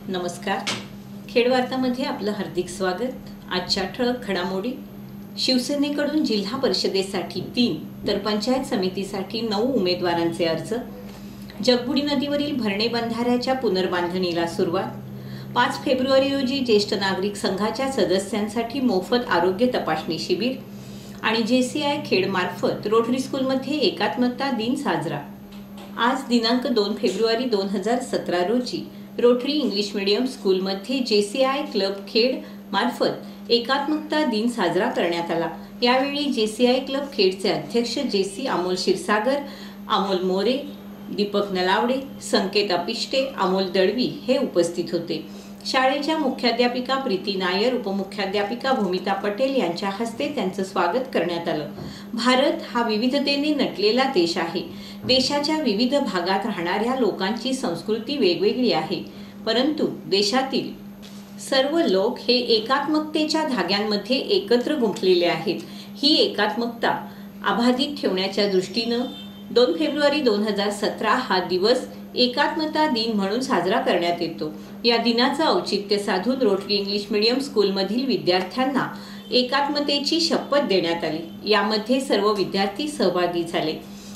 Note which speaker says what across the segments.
Speaker 1: नमस्कार. खेड वार्तामध्ये आपलं हार्दिक स्वागत. आजच्या ठळक घडामोडी. शिवसेनेकडून जिल्हा परिषदेसाठी 3 तर पंचायत समितीसाठी 9 उमेदवारांचे अर्ज. जगबुडी नदीवरील भरणे बंधाऱ्याच्या पुनर्बांधणीला सुरुवात. 5 फेब्रुवारी रोजी ज्येष्ठ नागरिक संघाच्या सदस्यांसाठी मोफत आरोग्य तपासणी शिबिर आणि JCI खेड मार्फत रोटरी स्कूलमध्ये एकात्मता दिन साजरा. आज दिनांक 2 फेब्रुवारी 2017 रोजी रोटरी इंग्लिश मीडियम स्कूलमध्ये JCI क्लब खेड मार्फत एकात्मता दिन साजरा करण्यात आला. यावेळी JCI क्लब खेडचे अध्यक्ष JC अमोल क्षीरसागर, अमोल मोरे, दीपक नलावडे, संकेत अपिष्टे, अमोल दळवी हे उपस्थित होते. शाळेच्या मुख्याध्यापिका प्रीती नायर, उपमुख्याध्यापिका भूमिता पटेल यांच्या हस्ते त्यांचं स्वागत करण्यात आलं. भारत हा विविधतेने नटलेला देश आहे. देशाच्या विविध भागात राहणाऱ्या लोकांची संस्कृती वेगवेगळी आहे, परंतु देशातील सर्व लोक हे एकात्मकतेच्या धाग्यांमध्ये एकत्र गुंफलेले आहेत. ही एकात्मकता अबाधित ठेवण्याच्या दृष्टीनं 2 फेब्रुवारी 2017 हा दिवस एकात्मता दिन म्हणून साजरा करण्यात येतो. या दिनाचं औचित्य साधून रोटरी इंग्लिश मीडियम स्कूलमधील विद्यार्थ्यांना एकात्मतेची शपथ देण्यात आली. यामध्ये सर्व विद्यार्थी सहभागी झाले.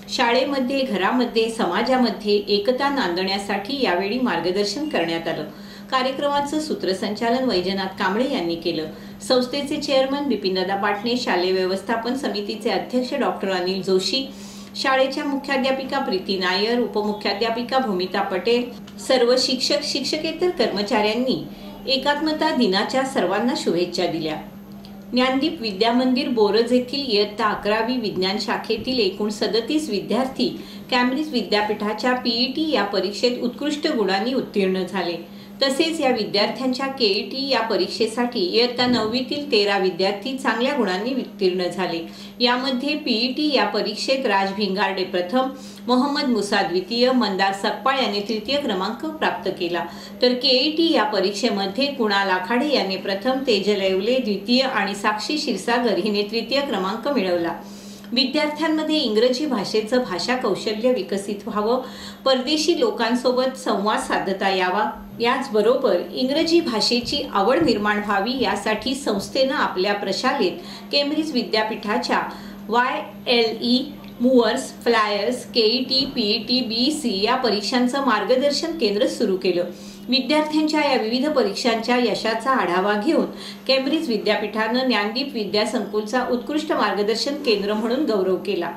Speaker 1: शाळेमध्ये, घरामध्ये, समाजामध्ये एकता नांदण्यासाठी यावेळी मार्गदर्शन करण्यात आलं. कार्यक्रमाचं सूत्रसंचालन वैजनाथ कांबळे यांनी केलं. संस्थेचे चेअरमन बिपिनदादा पाटणे, शालेय व्यवस्थापन समितीचे अध्यक्ष डॉक्टर अनिल जोशी, शाळेच्या मुख्याध्यापिका प्रीती नायर, उपमुख्याध्यापिका भूमिता पटेल, सर्व शिक्षक, शिक्षकेतर कर्मचाऱ्यांनी एकात्मता दिनाच्या सर्वांना शुभेच्छा दिल्या. ज्ञानदीप विद्यामंदिर बोरज येथील इयत्ता 11वी विज्ञान शाखेतील एकूण 37 विद्यार्थी कॅम्ब्रिज विद्यापीठाच्या PET या परीक्षेत उत्कृष्ट गुणांनी उत्तीर्ण झाले. तसेच या विद्यार्थ्यांच्या KET या परीक्षेसाठी इयत्ता 9वीतील 13 विद्यार्थी चांगल्या गुणांनी उत्तीर्ण झाले. यामध्ये PET या परीक्षेत राज भिंगारडे प्रथम, मोहम्मद मुसा द्वितीय, मंदार सकपाळ यांनी तृतीय क्रमांक प्राप्त केला. तर KET या परीक्षेमध्ये कुणाल आखाडे यांनी प्रथम, तेजल येवले द्वितीय आणि साक्षी क्षीरसागर हिने तृतीय क्रमांक मिळवला. विद्यार्थ्यांमध्ये इंग्रजी भाषेचं भाषा कौशल्य विकसित व्हावं, परदेशी लोकांसोबत संवाद साधता यावा, याचबरोबर इंग्रजी भाषेची आवड निर्माण व्हावी यासाठी संस्थेनं आपल्या प्रशालेत केम्ब्रिज विद्यापीठाच्या YLE movers, flyers, KET, PET, BEC या परीक्षांचं मार्गदर्शन केंद्र सुरू केलं. विद्यार्थ्यांच्या या विविध परीक्षांच्या यशाचा आढावा घेऊन केम्ब्रिज विद्यापीठानं ज्ञानदीप विद्यासंकुलचा उत्कृष्ट मार्गदर्शन केंद्र म्हणून गौरव केला.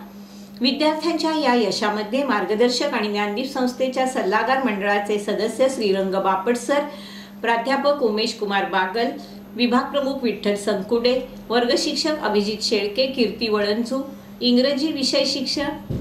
Speaker 1: विद्यार्थ्यांच्या या यशामध्ये मार्गदर्शक आणि ज्ञानदीप संस्थेच्या सल्लागार मंडळाचे सदस्य श्रीरंग बापट सर, प्राध्यापक उमेश कुमार बागल, विभाग प्रमुख विठ्ठल संकुडे, वर्ग शिक्षक अभिजित शेळके, कीर्ती वळंजू, इंग्रजी विषय शिक्षक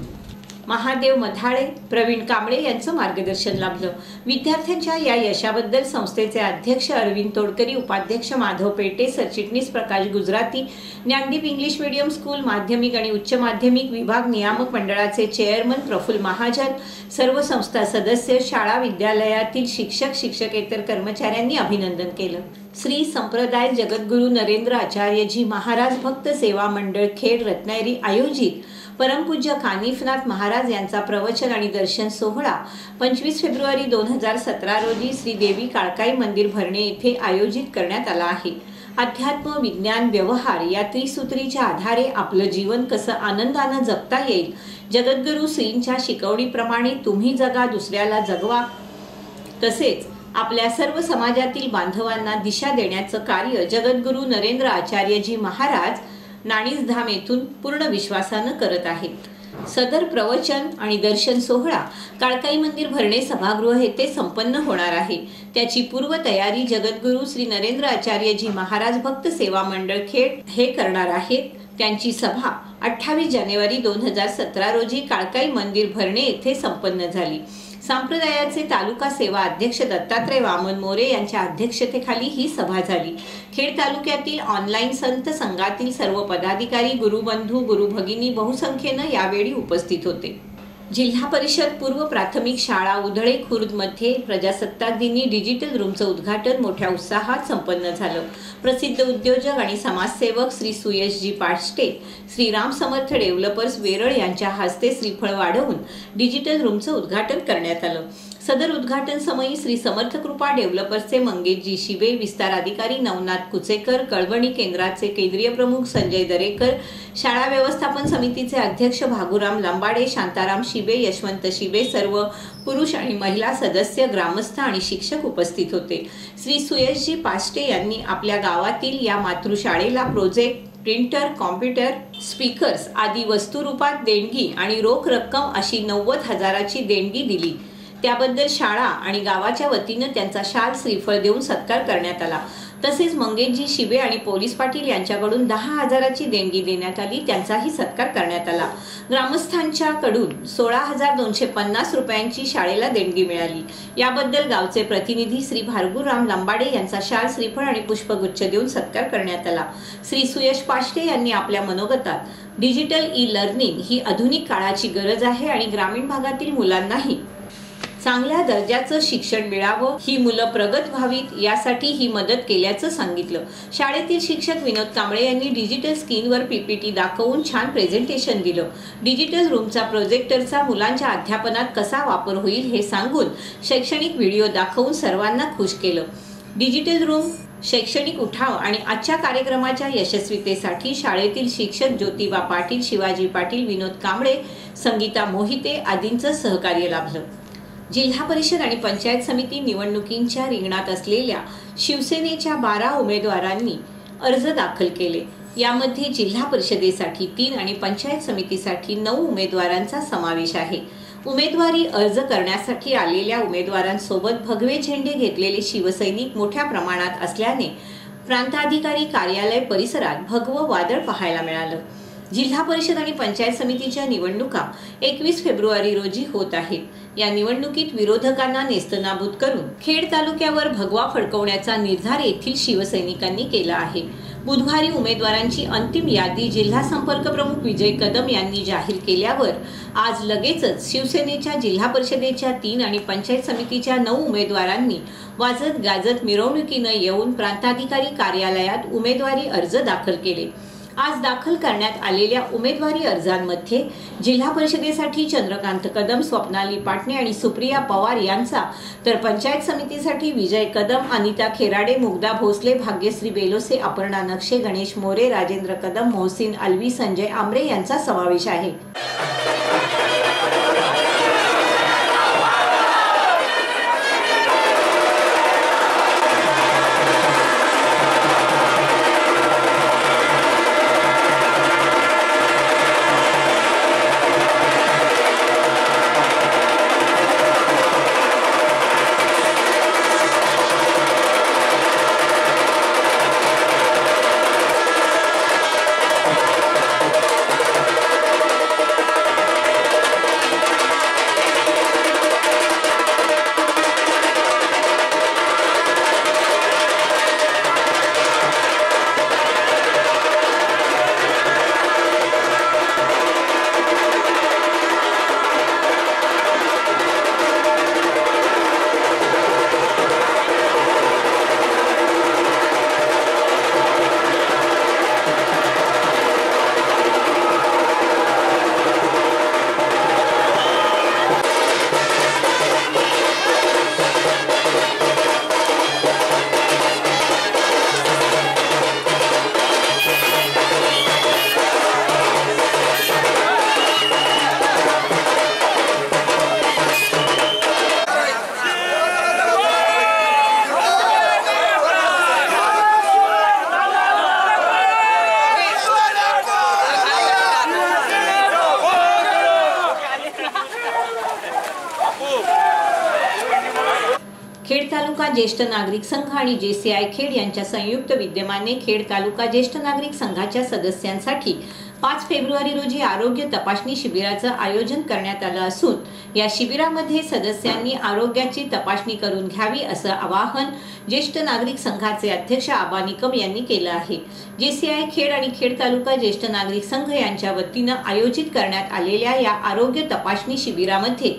Speaker 1: महादेव मधाळे, प्रवीण कांबळे यांचं मार्गदर्शन लाभलं. विद्यार्थ्यांच्या या यशाबद्दल संस्थेचे अध्यक्ष अरविंद तोडकरी, उपाध्यक्ष माधव पेटे, सरचिटणीस Prakash Gujarati, Gyandeep English medium school माध्यमिक आणि उच्च माध्यमिक विभाग नियामक मंडळाचे चेअरमन प्रफुल्ल महाजन, सर्व संस्था सदस्य, शाळा विद्यालयातील शिक्षक, शिक्षकेतर कर्मचाऱ्यांनी अभिनंदन केलं. श्री संप्रदाय जगद्गुरू नरेंद्र आचार्यजी महाराज भक्त सेवा मंडळ खेड रत्नागिरी आयोजित परमपूज्य कानिफनाथ महाराज यांचा प्रवचन आणि दर्शन सोहळा 25 फेब्रुवारी 2017 रोजी श्री देवी काळकाई मंदिर भरणे येथे आयोजित करण्यात आला आहे. अध्यात्म, विज्ञान, व्यवहार या त्रिसूत्रीच्या आधारे आपलं जीवन कसं आनंदानं जगता येईल, जगद्गुरू श्रींच्या शिकवणीप्रमाणे तुम्ही जगा, दुसऱ्याला जगवा, तसेच आपल्या सर्व समाजातील बांधवांना दिशा देण्याचं कार्य जगद्गुरू नरेंद्र आचार्यजी महाराज नाणीजधाम येथून पूर्ण विश्वासानं करत आहेत. सदर प्रवचन आणि दर्शन सोहळा काळकाई मंदिर भरणे सभागृह येथे संपन्न होणार आहे. त्याची पूर्वतयारी जगद्गुरू श्री नरेंद्र आचार्यजी महाराज भक्त सेवा मंडळ खेड हे करणार आहेत. त्यांची सभा 28 जानेवारी 2017 रोजी काळकाई मंदिर भरणे येथे संपन्न झाली. संप्रदायाचे तालुका सेवा अध्यक्ष दत्तात्रय वामन मोरे यांच्या अध्यक्षतेखाली ही सभा झाली. खेड तालुक्यातील ऑनलाईन संत संघातील सर्व पदाधिकारी, गुरुबंधू, गुरुभगिनी बहुसंख्येनं यावेळी उपस्थित होते. जिल्हा परिषद पूर्व प्राथमिक शाळा उधळे खुर्द मध्ये प्रजासत्ताक दिनी डिजिटल रूमचं उद्घाटन मोठ्या उत्साहात संपन्न झालं. प्रसिद्ध उद्योजक आणि समाजसेवक श्री सुयशजी पाष्टे, श्री राम समर्थ डेव्हलपर्स वेरळ यांच्या हस्ते श्रीफळ वाढवून डिजिटल रूमचं उद्घाटन करण्यात आलं. सदर उद्घाटन समयी श्री समर्थ कृपा डेव्हलपर्सचे मंगेशजी शिबे, विस्तार अधिकारी नवनाथ कुचेकर, कळवणी केंद्राचे केंद्रीय प्रमुख संजय दरेकर, शाळा व्यवस्थापन समितीचे अध्यक्ष भागुराम लंबाडे, शांताराम शिबे, यशवंत शिबे, सर्व पुरुष आणि महिला सदस्य, ग्रामस्थ आणि शिक्षक उपस्थित होते। श्री सुयशजी पाष्टे यांनी आपल्या गावातील या मातृशाळेला प्रोजेक्ट, प्रिंटर, कॉम्प्युटर, स्पीकर्स आदी वस्तुरूपात देणगी आणि रोख रक्कम अशी 90,000ची देणगी दिली। त्याबद्दल शाळा आणि गावाच्या वतीने त्यांचा शाल श्रीफळ देऊन सत्कार करण्यात आला। तसेच मंगेशजी शिबे आणि पोलीस पाटील यांच्याकडून 10,000ची देणगी देण्यात आली, त्यांचाही सत्कार करण्यात आला। ग्रामस्थांच्याकडून 16,250 रुपयांची शाळेला देणगी मिळाली। याबद्दल गावचे प्रतिनिधी श्री भार्गुराम लंबाडे यांचा शाल, श्रीफळ आणि पुष्पगुच्छ देऊन सत्कार करण्यात आला। श्री सुयश पाष्टे यांनी आपल्या मनोगतात डिजिटल ई-लर्निंग ही आधुनिक काळाची गरज आहे आणि ग्रामीण भागातील मुलांनाही चांगल्या दर्जाचं शिक्षण मिळावं, ही मुलं प्रगत व्हावीत यासाठी ही मदत केल्याचं सांगितलं। शाळेतील शिक्षक विनोद कांबळे यांनी डिजिटल स्क्रीनवर पीपीटी दाखवून छान प्रेझेंटेशन दिलं। डिजिटल रूमचा प्रोजेक्टरचा मुलांच्या अध्यापनात कसा वापर होईल हे सांगून शैक्षणिक व्हिडिओ दाखवून सर्वांना खुश केलं। डिजिटल रूम, शैक्षणिक उठाव आणि आजच्या कार्यक्रमाच्या यशस्वीतेसाठी शाळेतील शिक्षक ज्योतिबा पाटील, शिवाजी पाटील, विनोद कांबळे, संगीता मोहिते आदींचं सहकार्य लाभलं। जिल्हा परिषद आणि पंचायत समिती निवडणुकींच्या रिंगणात असलेल्या शिवसेनेच्या 12 उमेदवारांनी अर्ज दाखल केले। यामध्ये जिल्हा परिषदेसाठी 3 आणि पंचायत समितीसाठी 9 उमेदवारांचा समावेश आहे। उमेदवारी अर्ज करण्यासाठी आलेल्या उमेदवारांसोबत भगवे झेंडे घेतलेले शिवसैनिक मोठ्या प्रमाणात असल्याने प्रांताधिकारी कार्यालय परिसरात भगवं वादळ पाहायला मिळालं। जिल्हा परिषद आणि पंचायत समितीच्या निवडणुका 21 फेब्रुवारी रोजी होत आहेत। या निवडणुकीत विरोधकांना नेस्तनाबूत करून खेड तालुक्यावर भगवा फडकवण्याचा निर्धार येथील शिवसैनिकांनी केला आहे। बुधवारी उमेदवारांची अंतिम यादी जिल्हा संपर्क प्रमुख विजय कदम यांनी जाहीर केल्यावर आज लगेचच शिवसेनेच्या जिल्हा परिषदेच्या 3 आणि पंचायत समितीच्या 9 उमेदवारांनी वाजत गाजत मिरवणुकीने येऊन प्रांताधिकारी कार्यालयात उमेदवारी अर्ज दाखल केले। आज दाखल करण्यात आलेल्या उमेदवारी अर्जांमध्ये जिल्हा परिषदेसाठी चंद्रकांत कदम, स्वप्नाली पाटणे आणि सुप्रिया पवार यांचा, तर पंचायत समितीसाठी विजय कदम, अनिता खेराडे, मुग्धा भोसले, भाग्यश्री बेलोसे, अपर्णा नक्षे, गणेश मोरे, राजेंद्र कदम, मोहसिन अलवी, संजय आमरे यांचा समावेश आहे। खेड तालुका ज्येष्ठ नागरिक संघ आणि JCI खेड यांच्या संयुक्त विद्यमाने खेड तालुका ज्येष्ठ नागरिक संघाच्या सदस्यांसाठी 5 फेब्रुवारी रोजी आरोग्य तपासणी शिबिराचं आयोजन करण्यात आलं असून या शिबिरामध्ये सदस्यांनी आरोग्याची तपासणी करून घ्यावी असं आवाहन ज्येष्ठ नागरिक संघाचे अध्यक्ष आबा निकम यांनी केलं आहे। JCI खेड आणि खेड तालुका ज्येष्ठ नागरिक संघ यांच्या वतीने आयोजित करण्यात आलेल्या या आरोग्य तपासणी शिबिरामध्ये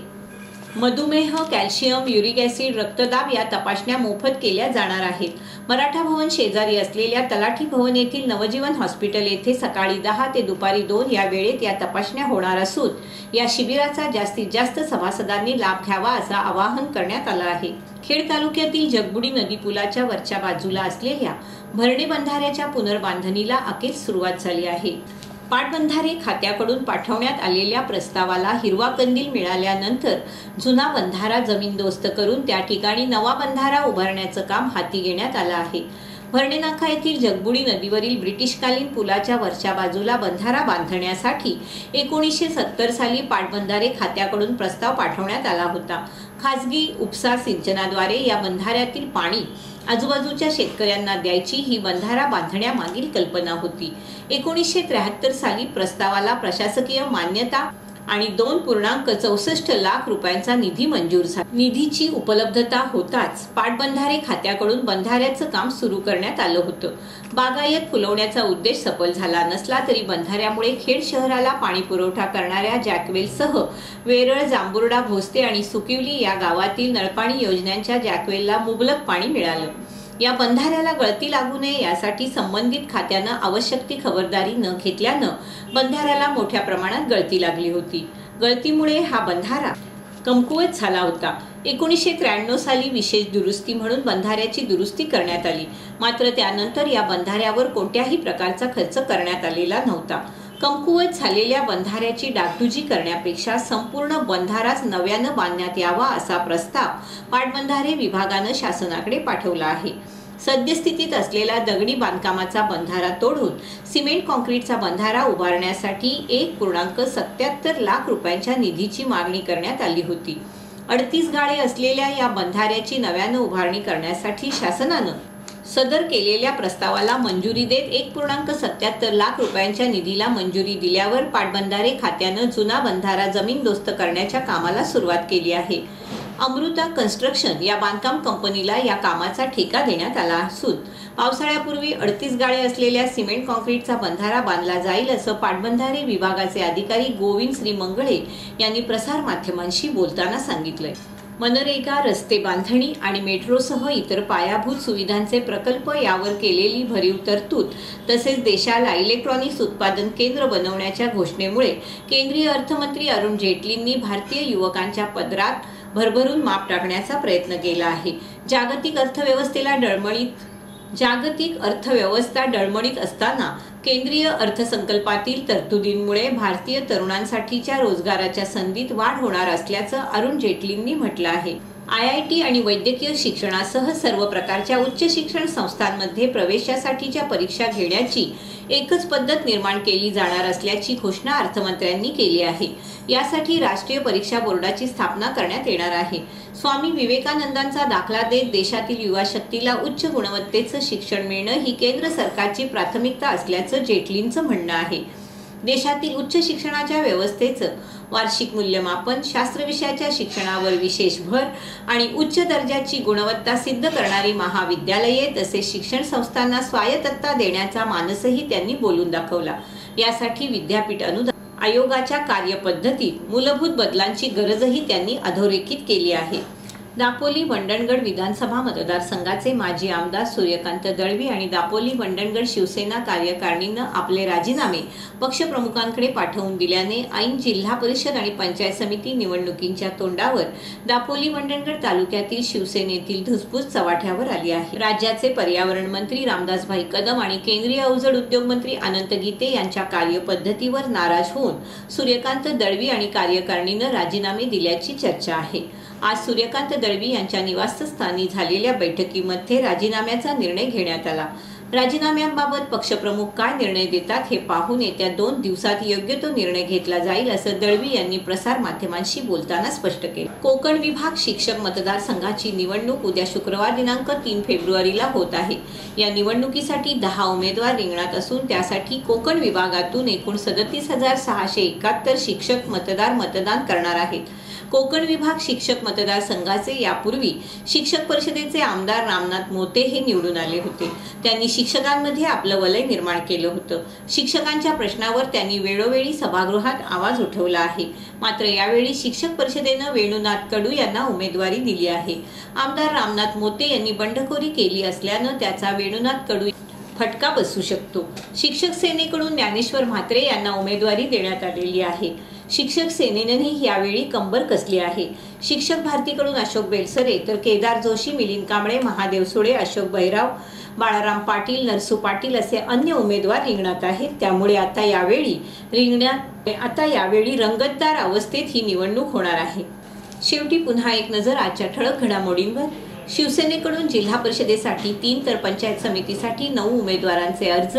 Speaker 1: मधुमेह, कॅल्शियम, युरिक ॲसिड, रक्तदाब या तपासण्या मोफत केल्या जाणार आहेत. मराठा भवन शेजारी असलेल्या तलाठी भवन येथील नवजीवन हॉस्पिटल येथे सकाळी 10 ते दुपारी 2 या वेळेत या तपासण्या होणार असून या शिबिराचा जास्तीत जास्त सभासदांनी लाभ घ्यावा असं आवाहन करण्यात आलं आहे. खेड तालुक्यातील जगबुडी नदी पुलाच्या वरच्या बाजूला असलेल्या भरणे बंधाऱ्याच्या पुनर्बांधणीला अखेर सुरुवात झाली आहे. पाटबंधारे खात्याकडून पाठवण्यात आलेल्या प्रस्तावाला हिरवा कंदील मिळाल्यानंतर जुना बंधारा जमीनदोस्त करून त्या ठिकाणी नवा बंधारा उभारण्याचं काम हाती घेण्यात आलं आहे. भरणे नाका येथील जगबुडी नदीवरील ब्रिटिशकालीन पुलाच्या वरच्या बाजूला बंधारा बांधण्यासाठी 1970 साली पाटबंधारे खात्याकडून प्रस्ताव पाठवण्यात आला होता. खासगी उपसा सिंचनाद्वारे या बंधाऱ्यातील पाणी आजूबाजूच्या शेतकऱ्यांना द्यायची ही बंधारा बांधण्यामागील कल्पना होती. 1973 साली प्रस्तावाला प्रशासकीय मान्यता आणि 2.64 लाख रुपयांचा निधी मंजूर झाला. निधीची उपलब्धता होताच पाटबंधारे खात्याकडून बंधाऱ्याचं काम सुरू करण्यात आलं होतं. बागायत फुलवण्याचा उद्देश सफल झाला नसला तरी बंधाऱ्यामुळे खेड शहराला पाणी पुरवठा करणाऱ्या जॅकवेलसह वेरळ, जांभुर्डा, भोसते आणि सुकिवली या गावातील नळपाणी योजनांच्या जॅकवेलला मुबलक पाणी मिळालं. या बंधाऱ्याला गळती लागू नये यासाठी संबंधित खात्यानं आवश्यक ती खबरदारी न घेतल्यानं बंधाऱ्याला मोठ्या प्रमाणात गळती लागली होती. गळतीमुळे हा बंधारा कमकुवत झाला होता. 1993 साली विशेष दुरुस्ती म्हणून बंधाऱ्याची दुरुस्ती करण्यात आली. मात्र त्यानंतर या बंधाऱ्यावर कोणत्याही प्रकारचा खर्च करण्यात आलेला नव्हता. कमकुवत झालेल्या बंधाऱ्याची डागडुजी करण्यापेक्षा संपूर्ण बंधाराच नव्यानं बांधण्यात यावा असा प्रस्ताव पाटबंधारे विभागानं शासनाकडे पाठवला आहे. सद्यस्थितीत असलेला दगडी बांधकामाचा बंधारा तोडून सिमेंट कॉन्क्रीटचा बंधारा उभारण्यासाठी 1.77 लाख रुपयांच्या निधीची मागणी करण्यात आली होती. 38 गाळे असलेल्या या बंधाऱ्याची नव्यानं उभारणी करण्यासाठी शासनानं सदर केलेल्या प्रस्तावाला मंजुरी देत 1.77 लाख रुपयांच्या निधीला मंजुरी दिल्यावर पाटबंधारे खात्यानं जुना बंधारा जमीनदोस्त करण्याच्या कामाला सुरुवात केली आहे. अमृता कन्स्ट्रक्शन या बांधकाम कंपनीला या कामाचा ठेका देण्यात आला असून पावसाळ्यापूर्वी 38 गाळे असलेल्या सिमेंट कॉन्क्रीटचा बंधारा बांधला जाईल असं पाटबंधारे विभागाचे अधिकारी गोविंद श्री मंगळे यांनी प्रसार माध्यमांशी बोलताना सांगितलंय. मनरेगा, रस्ते बांधणी आणि मेट्रोसह इतर पायाभूत सुविधांचे प्रकल्प यावर केलेली भरीव तरतूद तसेच देशाला इलेक्ट्रॉनिक्स उत्पादन केंद्र बनवण्याच्या घोषणेमुळे केंद्रीय अर्थमंत्री अरुण जेटलींनी भारतीय युवकांच्या पदरात भरभरून माप टाकण्याचा प्रयत्न केला आहे. जागतिक अर्थव्यवस्था डळमळीत असताना केंद्रीय अर्थसंकल्पातील तरतुदींमुळे भारतीय तरुणांसाठीच्या रोजगाराच्या संधीत वाढ होणार असल्याचं अरुण जेटलींनी म्हटलं आहे. IIT आणि वैद्यकीय शिक्षणासह सर्व प्रकारच्या उच्च शिक्षण संस्थांमध्ये प्रवेशासाठीच्या परीक्षा घेण्याची एकच पद्धत निर्माण केली जाणार असल्याची घोषणा अर्थमंत्र्यांनी केली आहे. यासाठी राष्ट्रीय परीक्षा बोर्डाची स्थापना करण्यात येणार आहे. स्वामी विवेकानंदांचा दाखला देत देशातील युवा शक्तीला उच्च गुणवत्तेचं शिक्षण मिळणं ही केंद्र सरकारची प्राथमिकता असल्याचं जेटलींचं म्हणणं आहे. देशातील उच्च शिक्षणाच्या व्यवस्थेचं वार्षिक मूल्यमापन, शास्त्र विषयाच्या शिक्षणावर विशेष भर आणि उच्च दर्जाची गुणवत्ता सिद्ध करणारी महाविद्यालये तसेच शिक्षण संस्थांना स्वायत्तता देण्याचा मानसही त्यांनी बोलून दाखवला. यासाठी विद्यापीठ अनुदान आयोगाच्या कार्यपद्धतीत मूलभूत बदलांची गरजही त्यांनी अधोरेखित केली आहे. दापोली मंडणगड विधानसभा मतदारसंघाचे माजी आमदार सूर्यकांत दळवी आणि दापोली मंडणगड शिवसेना कार्यकारिणीनं आपले राजीनामे पक्षप्रमुखांकडे पाठवून दिल्याने ऐन जिल्हा परिषद आणि पंचायत समिती निवडणुकींच्या तोंडावर दापोली मंडणगड तालुक्यातील शिवसेनेतील धुसफूस चव्हाट्यावर आली आहे. राज्याचे पर्यावरण मंत्री रामदासभाई कदम आणि केंद्रीय अवजड उद्योग मंत्री अनंत गीते यांच्या कार्यपद्धतीवर नाराज होऊन सूर्यकांत दळवी आणि कार्यकारिणीनं राजीनामे दिल्याची चर्चा आहे. आज सूर्यकांत दळवी यांच्या निवासस्थानी झालेल्या बैठकीमध्ये राजीनाम्याचा निर्णय घेण्यात आला. राजीनाम्यांबाबत पक्षप्रमुख काय निर्णय देतात हे पाहून येत्या 2 दिवसात योग्य तो निर्णय घेतला जाईल असं दळवी यांनी प्रसार माध्यमांशी बोलताना स्पष्ट केलं. कोकण विभाग शिक्षक मतदारसंघाची निवडणूक उद्या शुक्रवार दिनांक 3 फेब्रुवारीला होत आहे. या निवडणुकीसाठी 10 उमेदवार रिंगणात असून त्यासाठी कोकण विभागातून एकूण 37,671 शिक्षक मतदान करणार आहेत. कोकण विभाग शिक्षक मतदारसंघाचे यापूर्वी शिक्षक परिषदेचे आमदार रामनाथ मोते हे निवडून आले होते। त्यांनी शिक्षकांमध्ये आपलं वलय निर्माण केलं होतं। शिक्षकांच्या प्रश्नावर त्यांनी वेळोवेळी सभागृहात आवाज उठवला आहे। मात्र यावेळी शिक्षक परिषदेनं वेणुनाथ कडू यांना उमेदवारी दिली आहे। आमदार रामनाथ मोते यांनी बंडखोरी केली असल्यानं त्याचा वेणुनाथ कडू फटका बसू शकतो। शिक्षक सेनेकडून ज्ञानेश्वर म्हात्रे यांना उमेदवारी देण्यात आलेली आहे। शिक्षक सेनेनेही यावेळी कंबर कसली आहे। शिक्षक भारतीकडून अशोक बेलसरे तर केदार जोशी, मिलिंद कांबळे, महादेव सुळे, अशोक भैराव, बाळाराम पाटील, नरसू पाटील असे अन्य उमेदवार रिंगणात आहेत। त्यामुळे आता यावेळी रंगतदार अवस्थेत ही निवडणूक होणार आहे। शेवटी पुन्हा एक नजर आजच्या ठळक घडामोडींवर। शिवसेनेकडून जिल्हा परिषदेसाठी 3 तर पंचायत समितीसाठी 9 उमेदवारांचे अर्ज।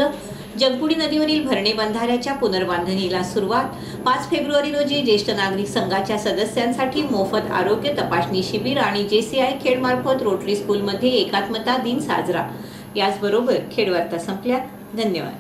Speaker 1: जगबुडी नदीवरील भरणे बंधाऱ्याच्या पुनर्बांधणीला सुरुवात। 5 फेब्रुवारी रोजी ज्येष्ठ नागरिक संघाच्या सदस्यांसाठी मोफत आरोग्य तपासणी शिबिर आणि JCI खेडमार्फत रोटरी स्कूलमध्ये एकात्मता दिन साजरा। याचबरोबर खेडवार्ता संपल्या। धन्यवाद।